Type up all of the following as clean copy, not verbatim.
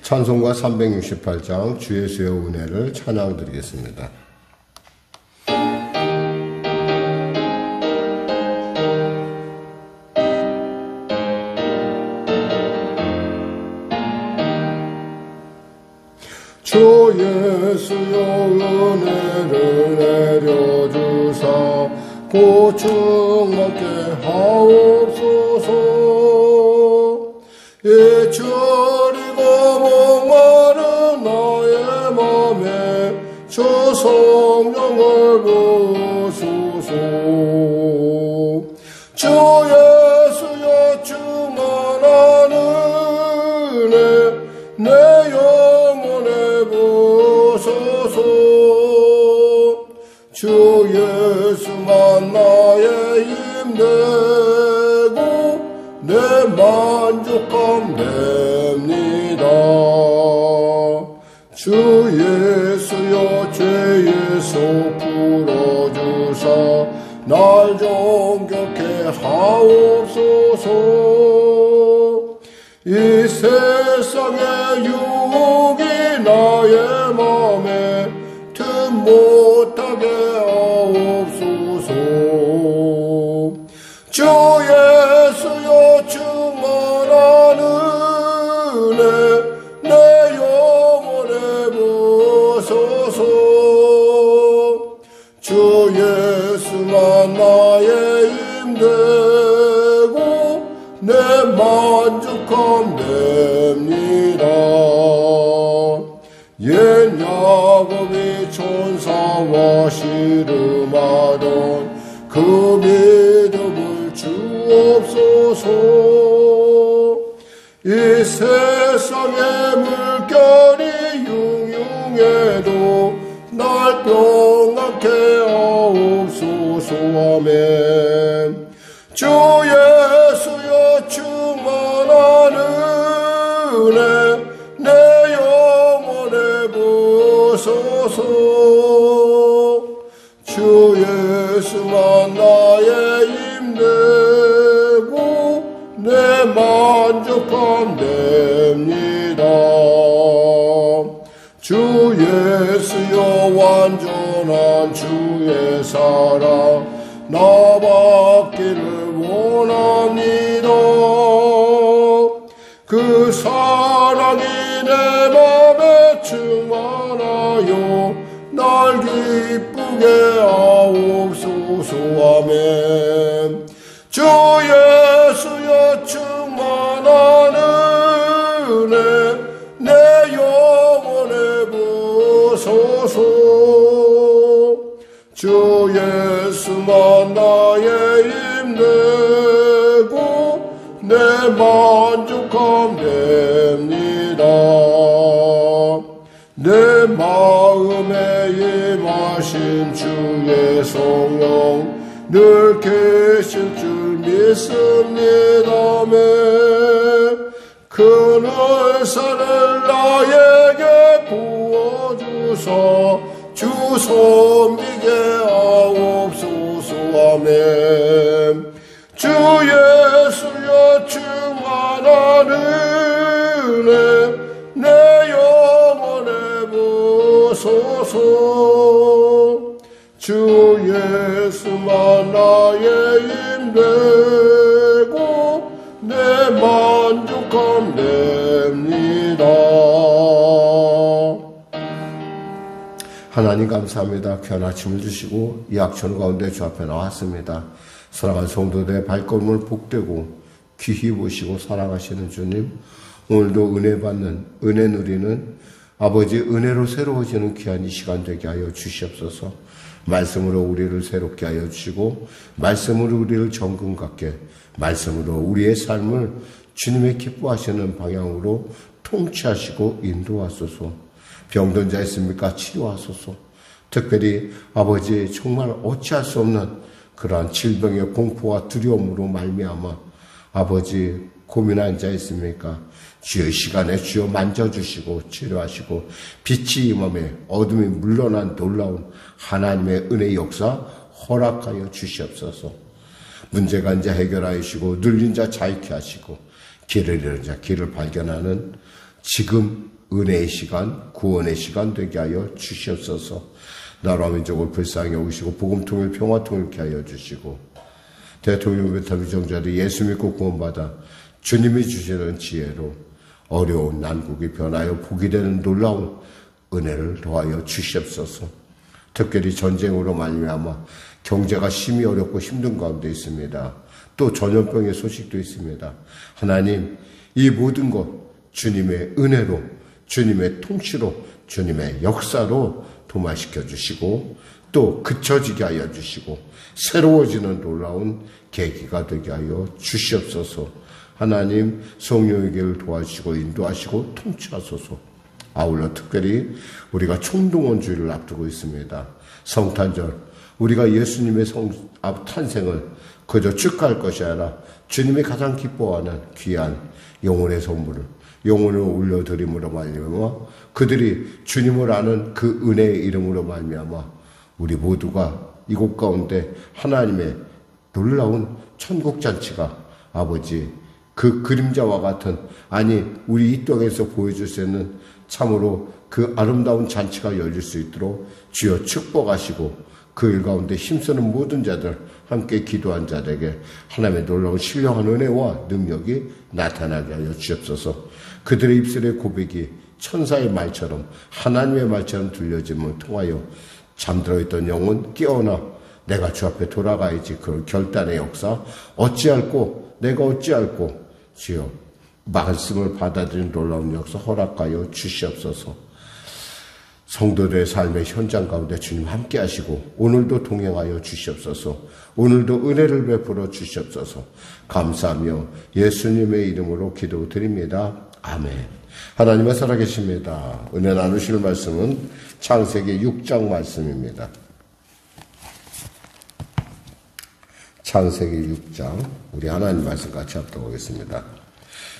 찬송가 368장 주 예수의 은혜를 찬양드리겠습니다. 주 예수여 은혜를 내려주사 고충 많게 하옵소서. 예절이고 목마른 나의 맘에 주 성령을 부으소서. 주 예수여 충만한 은혜 내 영혼에 부으소서. 주 예수만 나의 힘되고 내 만족함 됩니다. 주 예수여 죄의 속 풀어주사 날 정결케 하옵소서. 이 세상의 유혹이 나의 맘에 틈 못하게 하옵소서. 주 예수여 충만한 은혜 내 영혼에 부으소서. 주 예수만 나의 힘되고 내 만족함 됩니다. 옛 야곱이 천사와 씨름하던 그 믿음을 주옵소서. 이 세상의 물결이 융융해도 날 평안케 하옵소서. 아멘. 주 예수여 충만한 은혜 내 영혼에 부으소서. 주 예수만 나의 힘되고 내 만족함 됩니다. 주 예수여 완전한 주의 사랑 나 받기를 원합니다. 그 사랑이 내 맘에 충만하여 날 기쁘게 하옵소서. 아멘. 주 예수여 충만한 은혜 내 영혼에 부으소서. 주 예수만 나의 힘되고 내 만족함 됩니다. 내 마음에 임하신 주의 성령 늘 계실 줄 믿습니다매 큰 은사를 나에게 부어주사 주 섬기게 하옵소서. 아멘. 주 예수여 충만한 은혜 내 영혼에 부으소서. 주 예수만 나의 힘되고 내 만족함 됩니다. 하나님 감사합니다. 귀한 아침을 주시고 이 악천 가운데 주 앞에 나왔습니다. 사랑하는 성도들의 발걸음을 복되고 귀히 보시고 사랑하시는 주님, 오늘도 은혜 받는, 은혜 누리는 아버지 은혜로 새로워지는 귀한 이 시간 되게 하여 주시옵소서. 말씀으로 우리를 새롭게 하여 주시고 말씀으로 우리를 정금 같게, 말씀으로 우리의 삶을 주님의 기뻐하시는 방향으로 통치하시고 인도하소서. 병든 자 있습니까? 치료하소서. 특별히 아버지 정말 어찌할 수 없는 그러한 질병의 공포와 두려움으로 말미암아 아버지 고민한 자 있습니까? 주의 시간에 주여 만져주시고 치료하시고 빛이 임함에 어둠이 물러난 놀라운 하나님의 은혜의 역사 허락하여 주시옵소서. 문제가 이제 해결하시고 눌린 자 자유케 하시고 길을 잃은 자 길을 발견하는 지금 은혜의 시간, 구원의 시간 되게 하여 주시옵소서. 나라 민족을 불쌍히 여기시고 복음통일 평화통일케 하여 주시고 대통령 베타 위정자들이 예수 믿고 구원받아 주님이 주시는 지혜로 어려운 난국이 변하여 복이 되는 놀라운 은혜를 더하여 주시옵소서. 특별히 전쟁으로 말미암아 경제가 심히 어렵고 힘든 가운데 있습니다. 또 전염병의 소식도 있습니다. 하나님, 이 모든 것 주님의 은혜로, 주님의 통치로, 주님의 역사로 도마시켜 주시고 또 그쳐지게 하여 주시고 새로워지는 놀라운 계기가 되게 하여 주시옵소서. 하나님, 성령의 길을 도와주시고 인도하시고 통치하소서. 아울러 특별히 우리가 총동원주의를 앞두고 있습니다. 성탄절, 우리가 예수님의 탄생을 그저 축하할 것이 아니라 주님이 가장 기뻐하는 귀한 영혼의 선물을, 영혼을 올려드림으로 말미암아 그들이 주님을 아는 그 은혜의 이름으로 말미암아 우리 모두가 이곳 가운데 하나님의 놀라운 천국잔치가 아버지 그 그림자와 같은, 아니 우리 이 땅에서 보여줄 수 있는 참으로 그 아름다운 잔치가 열릴 수 있도록 주여 축복하시고 그 일 가운데 힘쓰는 모든 자들, 함께 기도한 자들에게 하나님의 놀라운 신령한 은혜와 능력이 나타나게 하여 주옵소서. 그들의 입술의 고백이 천사의 말처럼 하나님의 말처럼 들려짐을 통하여 잠들어 있던 영혼 깨어나 내가 주 앞에 돌아가야지, 그 결단의 역사 어찌할꼬 내가 어찌할꼬 주여 말씀을 받아들인 놀라운 역사 허락하여 주시옵소서. 성도들의 삶의 현장 가운데 주님 함께 하시고 오늘도 동행하여 주시옵소서. 오늘도 은혜를 베풀어 주시옵소서. 감사하며 예수님의 이름으로 기도드립니다. 아멘. 하나님은 살아계십니다. 은혜 나누실 말씀은 창세기 6장 말씀입니다. 창세기 6장, 우리 하나님 말씀 같이 합독하겠습니다.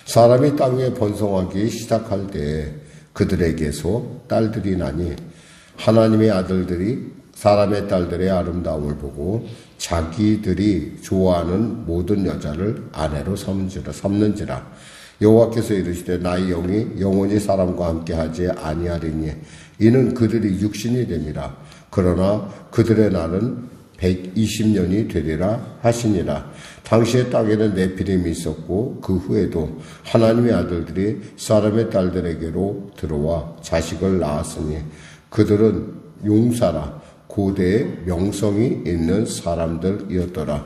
사람이 땅 위에 번성하기 시작할 때에 그들에게서 딸들이 나니 하나님의 아들들이 사람의 딸들의 아름다움을 보고 자기들이 좋아하는 모든 여자를 아내로 삼는지라. 여호와께서 이르시되 나의 영이 영원히 사람과 함께 하지 아니하리니 이는 그들이 육신이 됨이라. 그러나 그들의 날은 120년이 되리라 하시니라. 당시에 땅에는 네피림이 있었고 그 후에도 하나님의 아들들이 사람의 딸들에게로 들어와 자식을 낳았으니 그들은 용사라 고대의 명성이 있는 사람들이었더라.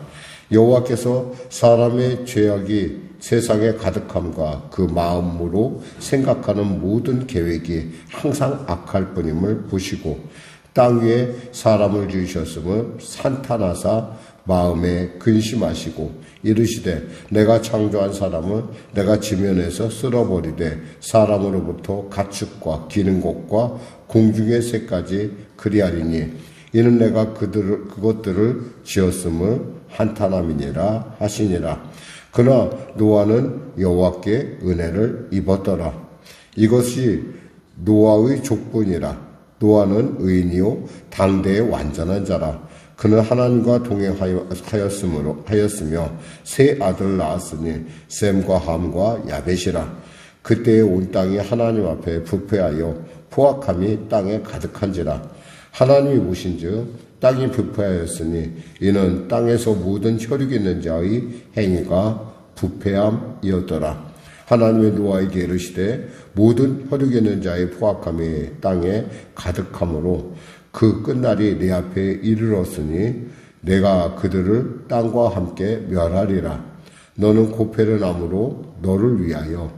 여호와께서 사람의 죄악이 세상에 가득함과 그 마음으로 생각하는 모든 계획이 항상 악할 뿐임을 보시고 땅 위에 사람을 지으셨음을 산탄하사 마음에 근심하시고 이르시되 내가 창조한 사람을 내가 지면에서 쓸어버리되 사람으로부터 가축과 기는 것과 공중의 새까지 그리하리니 이는 내가 그것들을 지었음을 한탄함이니라 하시니라. 그러나 노아는 여호와께 은혜를 입었더라. 이것이 노아의 족본이라. 노아는 의인이요 당대의 완전한 자라. 그는 하나님과 동행하였으며 세 아들을 낳았으니 셈과 함과 야벳이라. 그때의 온 땅이 하나님 앞에 부패하여 포악함이 땅에 가득한지라. 하나님이 보신즉 땅이 부패하였으니 이는 땅에서 모든 혈육 있는 자의 행위가 부패함이었더라. 하나님의 노아에게 이르시되 모든 혈육 있는 자의 포악함이 땅에 가득함으로 그 끝날이 내 앞에 이르렀으니 내가 그들을 땅과 함께 멸하리라. 너는 고페르 나무로 너를 위하여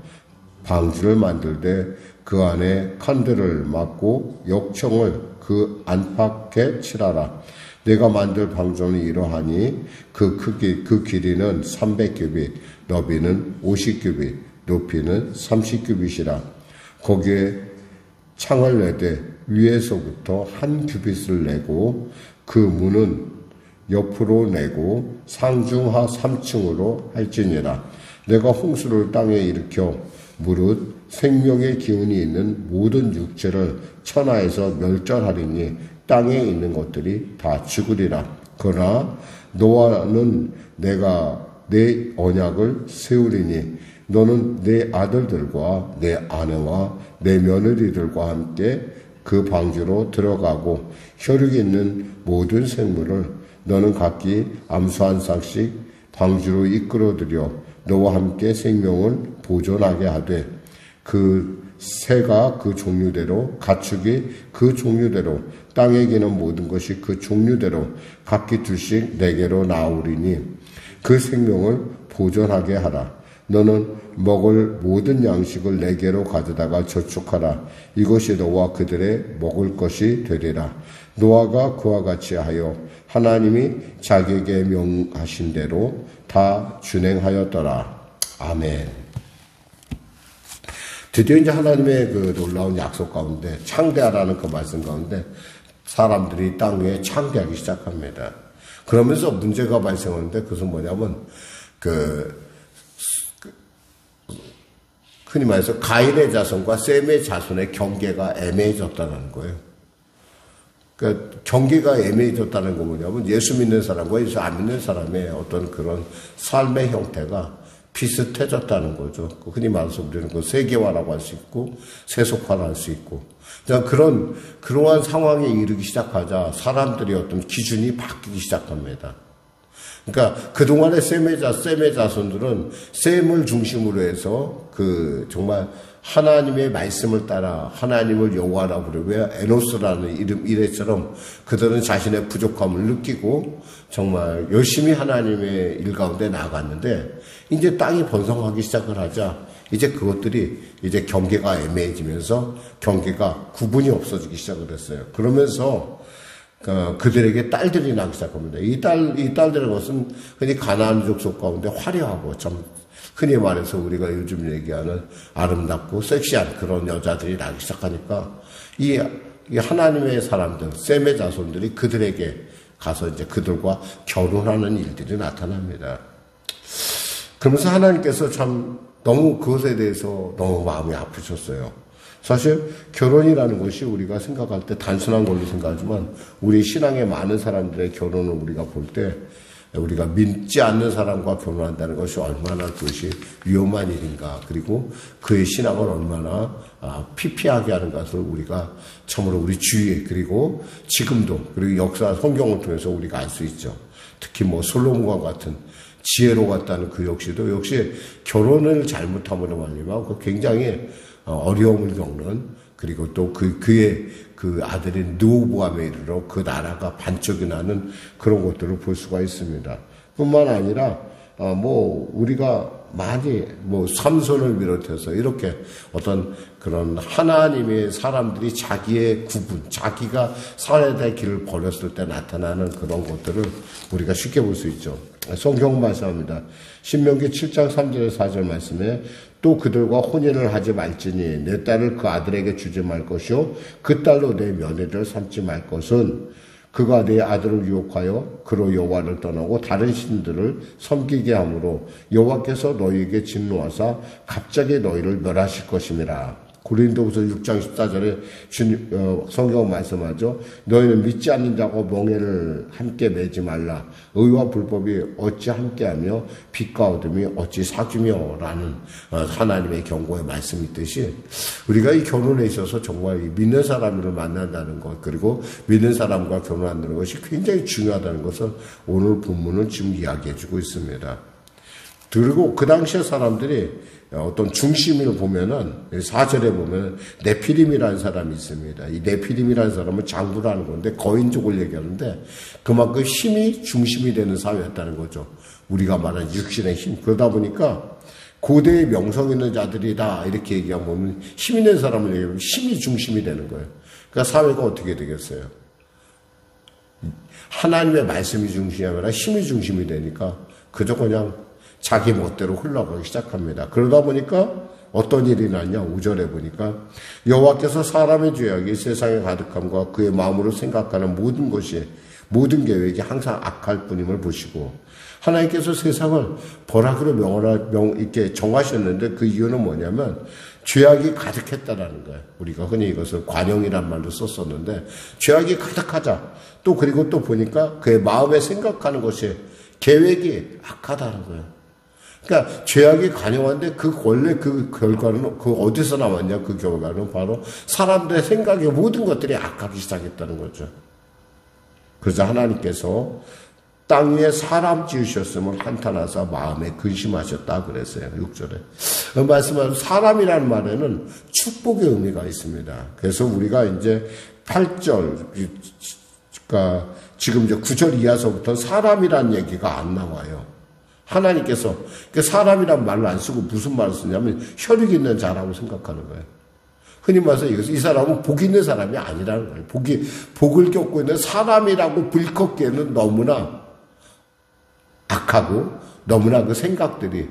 방주를 만들되 그 안에 칸들을 막고 역청을 그 안팎에 칠하라. 내가 만들 방주는 이러하니 그 길이는 300규빗, 너비는 50규빗, 높이는 30규빗이라. 거기에 창을 내되 위에서부터 한 규빗을 내고 그 문은 옆으로 내고 상중하 3층으로 할지니라. 내가 홍수를 땅에 일으켜 무릇 생명의 기운이 있는 모든 육체를 천하에서 멸절하리니 땅에 있는 것들이 다 죽으리라. 그러나 노아는 내가 내 언약을 세우리니 너는 내 아들들과 내 아내와 내 며느리들과 함께 그 방주로 들어가고 혈육이 있는 모든 생물을 너는 각기 암소 한 쌍씩 방주로 이끌어들여 너와 함께 생명을 보존하게 하되 그 새가 그 종류대로 가축이 그 종류대로 땅에 기는 모든 것이 그 종류대로 각기 둘씩 내게로 나오리니 그 생명을 보존하게 하라. 너는 먹을 모든 양식을 내게로 가져다가 저축하라. 이것이 너와 그들의 먹을 것이 되리라. 노아가 그와 같이 하여 하나님이 자기에게 명하신 대로 다 준행하였더라. 아멘. 드디어 이제 하나님의 그 놀라운 약속 가운데 창대하라는 그 말씀 가운데 사람들이 땅 위에 창대하기 시작합니다. 그러면서 문제가 발생하는데 그것은 뭐냐면 흔히 말해서 가인의 자손과 셈의 자손의 경계가 애매해졌다는 거예요. 그러니까 경계가 애매해졌다는 건 뭐냐면 예수 믿는 사람과 예수 안 믿는 사람의 어떤 그런 삶의 형태가 비슷해졌다는 거죠. 흔히 말해서 우리는 그 세계화라고 할 수 있고 세속화를 할 수 있고 그러한 상황에 이르기 시작하자 사람들의 어떤 기준이 바뀌기 시작합니다. 그러니까 그동안의 셈의 자손들은 셈을 중심으로 해서 정말 하나님의 말씀을 따라 하나님을 여호와라 부르며 에노스라는 이래처럼 그들은 자신의 부족함을 느끼고 정말 열심히 하나님의 일 가운데 나아갔는데 이제 땅이 번성하기 시작을 하자 이제 그것들이 이제 경계가 애매해지면서 경계가 구분이 없어지기 시작을 했어요. 그러면서 그들에게 딸들이 나기 시작합니다. 이 딸들의 것은 흔히 가나안 족속 가운데 화려하고 참 흔히 말해서 우리가 요즘 얘기하는 아름답고 섹시한 그런 여자들이 나기 시작하니까 이 하나님의 사람들, 셈의 자손들이 그들에게 가서 이제 그들과 결혼하는 일들이 나타납니다. 그러면서 하나님께서 참 너무 그것에 대해서 너무 마음이 아프셨어요. 사실 결혼이라는 것이 우리가 생각할 때 단순한 걸로 생각하지만 우리 신앙의 많은 사람들의 결혼을 우리가 볼 때 우리가 믿지 않는 사람과 결혼한다는 것이 얼마나 그것이 위험한 일인가, 그리고 그의 신앙을 얼마나 피폐하게 하는 것을 우리가 참으로 우리 주위에 그리고 지금도 그리고 역사 성경을 통해서 우리가 알 수 있죠. 특히 솔로몬과 같은 지혜로 같다는 그 역시도 역시 결혼을 잘못함으로 말미암아 그 굉장히 어려움을 겪는, 그리고 또 그의 그 아들인 르호보암에 이르러 그 나라가 반쪽이 나는 그런 것들을 볼 수가 있습니다. 뿐만 아니라 우리가 많이 삼손을 비롯해서 이렇게 어떤 그런 하나님의 사람들이 자기의 구분, 자기가 살아야 될 길을 버렸을 때 나타나는 그런 것들을 우리가 쉽게 볼 수 있죠. 성경 말씀합니다. 신명기 7장 3절 4절 말씀에 또 그들과 혼인을 하지 말지니 내 딸을 그 아들에게 주지 말 것이요 그 딸로 내 며느리를 삼지 말 것은 그가 내 아들을 유혹하여 그로 여호와를 떠나고 다른 신들을 섬기게 하므로 여호와께서 너희에게 진노하사 갑자기 너희를 멸하실 것임이라. 고린도후서 6장 14절에 성경 말씀하죠. 너희는 믿지 않는 자고 멍에를 함께 매지 말라. 의와 불법이 어찌 함께하며 빛과 어둠이 어찌 사귀며 라는 하나님의 경고의 말씀이 있듯이 우리가 이 결혼에 있어서 정말 믿는 사람을 만난다는 것, 그리고 믿는 사람과 결혼한다는 것이 굉장히 중요하다는 것을 오늘 본문은 지금 이야기해 주고 있습니다. 그리고 그 당시의 사람들이 어떤 중심을 보면은 4절에 보면 네피림이라는 사람이 있습니다. 이 네피림이라는 사람은 장부라는 건데 거인족을 얘기하는데 그만큼 힘이 중심이 되는 사회였다는 거죠. 우리가 말하는 육신의 힘. 그러다 보니까 고대의 명성 있는 자들이다 이렇게 얘기하면 힘 있는 사람을 얘기하면 힘이 중심이 되는 거예요. 그러니까 사회가 어떻게 되겠어요? 하나님의 말씀이 중심이 아니라 힘이 중심이 되니까 그저 그냥 자기 멋대로 흘러가기 시작합니다. 그러다 보니까 어떤 일이 났냐? 5절에 보니까 여호와께서 사람의 죄악이 세상에 가득함과 그의 마음으로 생각하는 모든 것이 모든 계획이 항상 악할 뿐임을 보시고 하나님께서 세상을 벌하기로 이렇게 정하셨는데 그 이유는 뭐냐면 죄악이 가득했다라는 거예요. 우리가 흔히 이것을 관용이란 말로 썼었는데 죄악이 가득하자 또 그리고 또 보니까 그의 마음에 생각하는 것이 계획이 악하다는 거예요. 그러니까 죄악이 관영한데 그 원래 그 결과는 그 어디서 나왔냐? 그 결과는 바로 사람들의 생각에 모든 것들이 악하기 시작했다는 거죠. 그래서 하나님께서 땅 위에 사람 지으셨음을 한탄하사 마음에 근심하셨다 그랬어요. 6절에. 말씀하신 사람이라는 말에는 축복의 의미가 있습니다. 그래서 우리가 이제 8절, 그러니까 지금 이제 9절 이하서부터 사람이라는 얘기가 안 나와요. 하나님께서 사람이란 말을 안 쓰고 무슨 말을 쓰냐면 혈육 있는 자라고 생각하는 거예요. 흔히 말해서 이 사람은 복 있는 사람이 아니라는 거예요. 복을 겪고 있는 사람이라고 불컥기에는 너무나 악하고 너무나 그 생각들이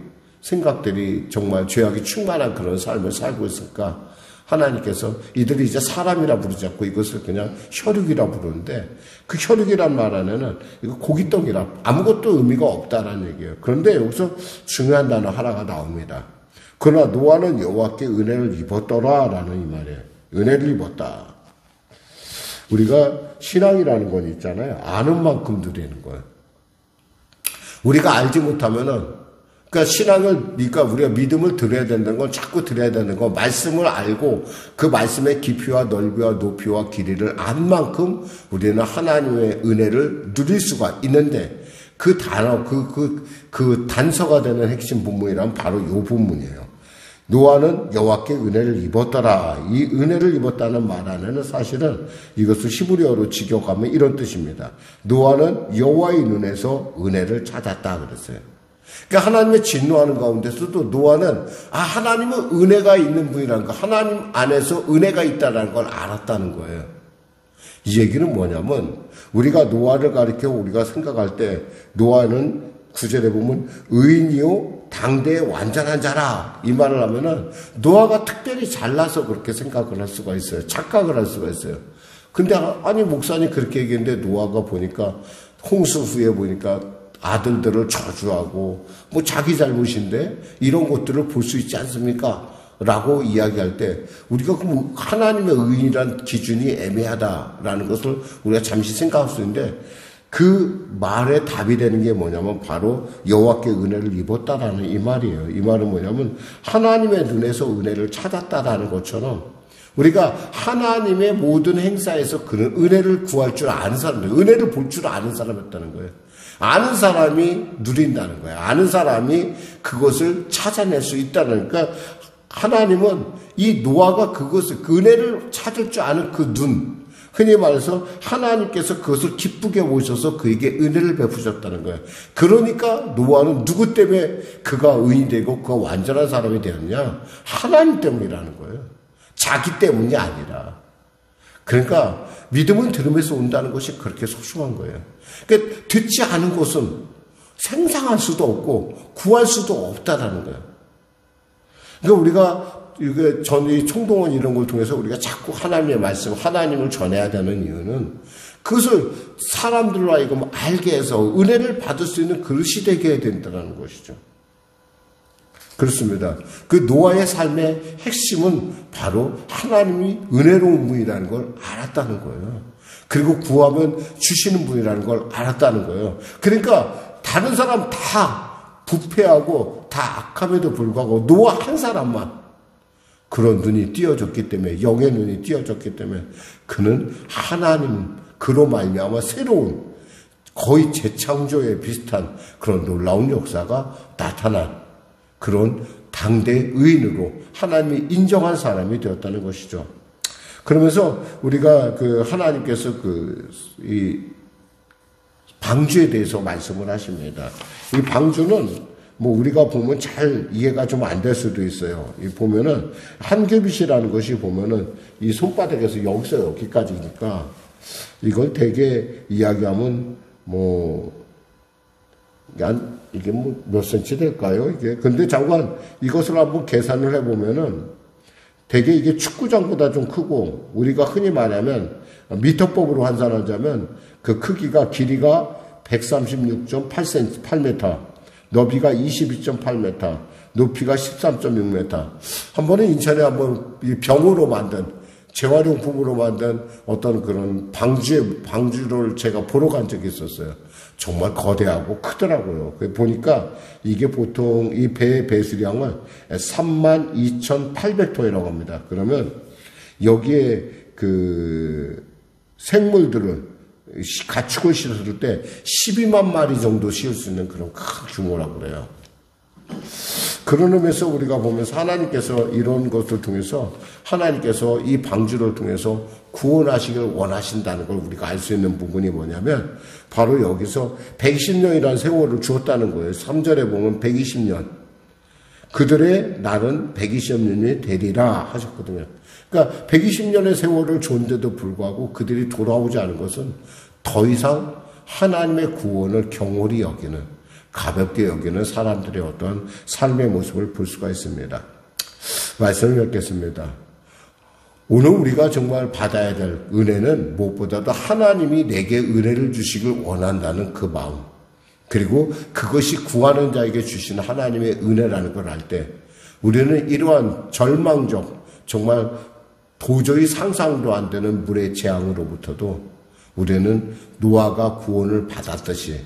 정말 죄악이 충만한 그런 삶을 살고 있으니까 하나님께서 이들이 이제 사람이라 부르지 않고 이것을 그냥 혈육이라 부르는데 그 혈육이란 말 안에는 이거 고깃덩이라 아무것도 의미가 없다라는 얘기예요. 그런데 여기서 중요한 단어 하나가 나옵니다. 그러나 노아는 여호와께 은혜를 입었더라라는 이 말이에요. 은혜를 입었다. 우리가 신앙이라는 건 있잖아요. 아는 만큼 누리는 거예요. 우리가 알지 못하면은 그러니까 신앙을, 그러니까 우리가 믿음을 들어야 된다는 건 자꾸 들어야 되는 건 말씀을 알고 그 말씀의 깊이와 넓이와 높이와 길이를 안 만큼 우리는 하나님의 은혜를 누릴 수가 있는데 그 단어, 그 단서가 되는 핵심 본문이란 바로 이 본문이에요. 노아는 여호와께 은혜를 입었더라. 이 은혜를 입었다는 말 안에는 사실은 이것을 히브리어로 직역하면 이런 뜻입니다. 노아는 여호와의 눈에서 은혜를 찾았다 그랬어요. 그러니까 하나님의 진노하는 가운데서도 노아는 하나님은 은혜가 있는 분이라는 거, 하나님 안에서 은혜가 있다는 걸 알았다는 거예요. 이 얘기는 뭐냐면 우리가 노아를 가리켜 우리가 생각할 때 노아는 9절에 보면 의인이요 당대의 완전한 자라 이 말을 하면은 노아가 특별히 잘나서 그렇게 생각을 할 수가 있어요. 착각을 할 수가 있어요. 근데 아니 목사님 그렇게 얘기했는데 노아가 보니까 홍수 후에 보니까 아들들을 저주하고 뭐 자기 잘못인데 이런 것들을 볼 수 있지 않습니까? 라고 이야기할 때 우리가 하나님의 의인이란 기준이 애매하다라는 것을 우리가 잠시 생각할 수 있는데 그 말에 답이 되는 게 뭐냐면 바로 여호와께 은혜를 입었다라는 이 말이에요. 이 말은 뭐냐면 하나님의 눈에서 은혜를 찾았다라는 것처럼 우리가 하나님의 모든 행사에서 그런 은혜를 구할 줄 아는 사람들, 은혜를 볼 줄 아는 사람이었다는 거예요. 아는 사람이 누린다는 거예요. 아는 사람이 그것을 찾아낼 수 있다는, 그러니까 하나님은 이 노아가 그것을, 그 은혜를 찾을 줄 아는 그 눈, 흔히 말해서 하나님께서 그것을 기쁘게 보셔서 그에게 은혜를 베푸셨다는 거예요. 그러니까 노아는 누구 때문에 그가 의인이 되고 그가 완전한 사람이 되었냐? 하나님 때문이라는 거예요. 자기 때문이 아니라. 그러니까 믿음은 들음에서 온다는 것이 그렇게 소중한 거예요. 그러니까 듣지 않은 것은 생상할 수도 없고 구할 수도 없다라는 거예요. 그러니까 우리가 이게 이 총동원 이런 걸 통해서 우리가 자꾸 하나님의 말씀, 하나님을 전해야 되는 이유는 그것을 사람들로 하여금 알게 해서 은혜를 받을 수 있는 그릇이 되게 해야 된다는 것이죠. 그렇습니다. 그 노아의 삶의 핵심은 바로 하나님이 은혜로운 분이라는 걸 알았다는 거예요. 그리고 구하면 주시는 분이라는 걸 알았다는 거예요. 그러니까 다른 사람 다 부패하고 다 악함에도 불구하고 노아 한 사람만 그런 눈이 띄어졌기 때문에, 영의 눈이 띄어졌기 때문에 그는 하나님 그로 말미암아 새로운 거의 재창조에 비슷한 그런 놀라운 역사가 나타난 그런 당대 의인으로 하나님이 인정한 사람이 되었다는 것이죠. 그러면서 우리가 그 하나님께서 이 방주에 대해서 말씀을 하십니다. 이 방주는 뭐 우리가 보면 잘 이해가 좀 안 될 수도 있어요. 이 보면은 한 규빗이라는 것이 보면은 이 손바닥에서 여기서 여기까지니까 이걸 되게 이야기하면 이게 몇 센치 될까요? 이게. 근데 잠깐 이것을 한번 계산을 해보면은 되게 이게 축구장보다 좀 크고 우리가 흔히 말하면 미터법으로 환산하자면 그 크기가 길이가 136.8cm, 8m, 너비가 22.8m, 높이가 13.6m. 한 번은 인천에 한번 병으로 만든 재활용품으로 만든 어떤 그런 방주를 제가 보러 간 적이 있었어요. 정말 거대하고 크더라고요. 보니까 이게 보통 이 배의 배수량은 32,800톤이라고 합니다. 그러면 여기에 그 생물들을 가축을 실었을 때 12만 마리 정도 씌울 수 있는 그런 큰 규모라고 그래요. 그런 의미에서 우리가 보면서 하나님께서 이런 것을 통해서 하나님께서 이 방주를 통해서 구원하시길 원하신다는 걸 우리가 알 수 있는 부분이 뭐냐면 바로 여기서 120년이라는 세월을 주었다는 거예요. 3절에 보면 120년. 그들의 날은 120년이 되리라 하셨거든요. 그러니까 120년의 세월을 줬는데도 불구하고 그들이 돌아오지 않은 것은 더 이상 하나님의 구원을 경홀히 여기는, 가볍게 여기는 사람들의 어떤 삶의 모습을 볼 수가 있습니다. 말씀을 맺겠습니다. 오늘 우리가 정말 받아야 될 은혜는 무엇보다도 하나님이 내게 은혜를 주시길 원한다는 그 마음, 그리고 그것이 구하는 자에게 주시는 하나님의 은혜라는 걸 알 때 우리는 이러한 절망적, 정말 도저히 상상도 안 되는 물의 재앙으로부터도 우리는 노아가 구원을 받았듯이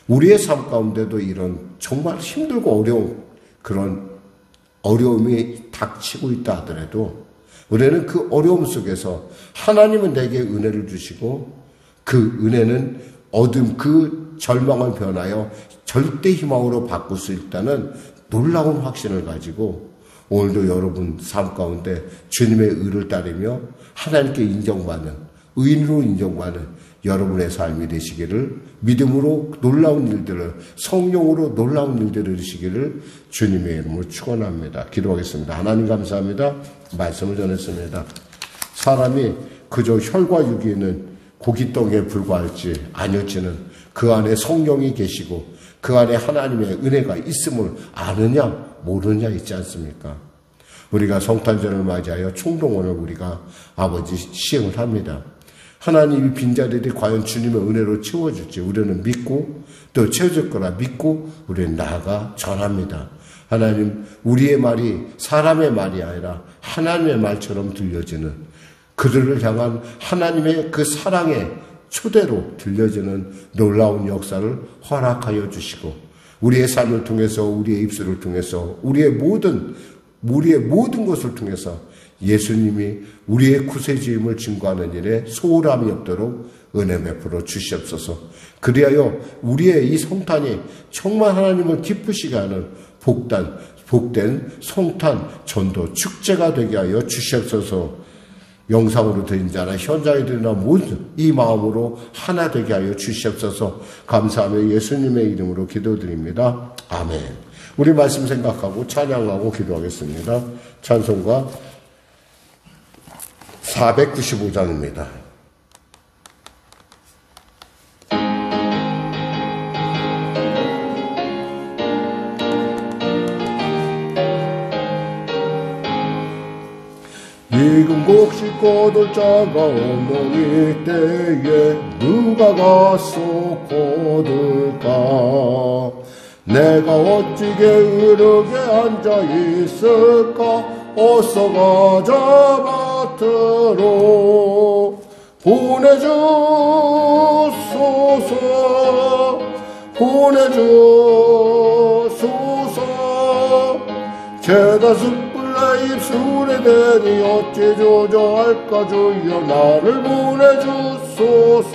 우리의 삶 가운데도 이런 정말 힘들고 어려운 그런 어려움이 닥치고 있다 하더라도 우리는 그 어려움 속에서 하나님은 내게 은혜를 주시고 그 은혜는 어둠, 그 절망을 변하여 절대 희망으로 바꿀 수 있다는 놀라운 확신을 가지고 오늘도 여러분 삶 가운데 주님의 의를 따르며 하나님께 인정받는, 의인으로 인정받는 여러분의 삶이 되시기를, 믿음으로 놀라운 일들을, 성령으로 놀라운 일들을 이루시기를 주님의 이름으로 축원합니다. 기도하겠습니다. 하나님 감사합니다. 말씀을 전했습니다. 사람이 그저 혈과 육이 있는 고깃덩이에 불과할지 아니었지는 그 안에 성령이 계시고 그 안에 하나님의 은혜가 있음을 아느냐 모르느냐 있지 않습니까? 우리가 성탄절을 맞이하여 총동원을 우리가 아버지 시행을 합니다. 하나님이 빈자리들이 과연 주님의 은혜로 채워줄지 우리는 믿고 또 채워질 거라 믿고 우리는 나아가 전합니다. 하나님, 우리의 말이 사람의 말이 아니라 하나님의 말처럼 들려지는, 그들을 향한 하나님의 그 사랑의 초대로 들려지는 놀라운 역사를 허락하여 주시고 우리의 삶을 통해서, 우리의 입술을 통해서, 우리의 모든 것을 통해서 예수님이 우리의 구세주임을 증거하는 일에 소홀함이 없도록 은혜 베풀어 주시옵소서. 그리하여 우리의 이 성탄이 정말 하나님을 기쁘시게 하는 복된 성탄 전도 축제가 되게 하여 주시옵소서. 영상으로 드린 자나 현장에 드리나 모든 이 마음으로 하나 되게 하여 주시옵소서. 감사하며 예수님의 이름으로 기도드립니다. 아멘. 우리 말씀 생각하고 찬양하고 기도하겠습니다. 찬송가 495장입니다. 익은 곡 싣고 돌 자가 없는 이때에 누가 가서 거둘까? 내가 어찌게 의롭게 앉아 있을까? 어서 가자 밭으로 보내주소서, 보내주소서. 죄다 숯불 내 입술에 대니 어찌 조져할까? 주여 나를 보내주소서.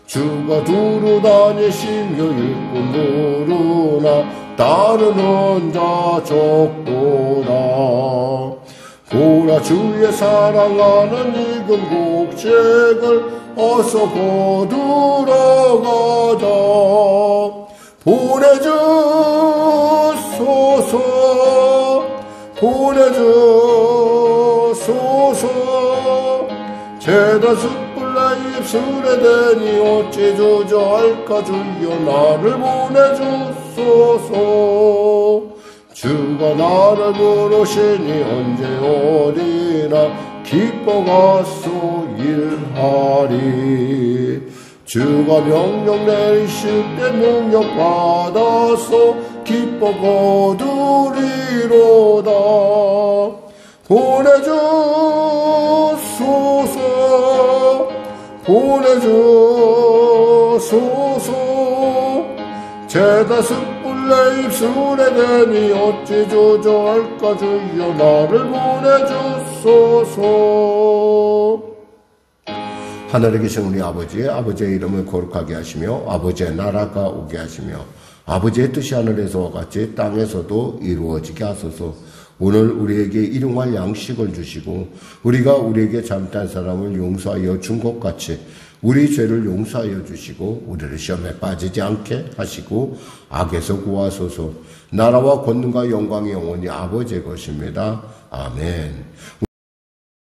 주가 두루 다니시며 일꾼 부르나 따르는 자 적도다. 보라 주의 사랑하는 익은 곡식을 어서 거두러 가자. 보내주소서, 보내주소서. 죄다 숯불 내 입술에 대니 어찌 조져할까? 주여 나를 보내주소서. 주가 나를 부르시니 언제 어디나 기뻐 가서 일하리. 주가 명령 내리실 때 능력 받아서 기뻐 거두리로다. 보내주소서, 보내주소서. 죄다습불 내 입술에 대니 어찌 조정할까. 주여 나를 보내주소서. 하늘에 계신 우리 아버지의 이름을 거룩하게 하시며 아버지의 나라가 오게 하시며 아버지의 뜻이 하늘에서와 같이 땅에서도 이루어지게 하소서. 오늘 우리에게 일용할 양식을 주시고 우리가 우리에게 잘못한 사람을 용서하여 준 것 같이 우리 죄를 용서하여 주시고 우리를 시험에 빠지지 않게 하시고 악에서 구하소서. 나라와 권능과 영광이 영원히 아버지의 것입니다. 아멘.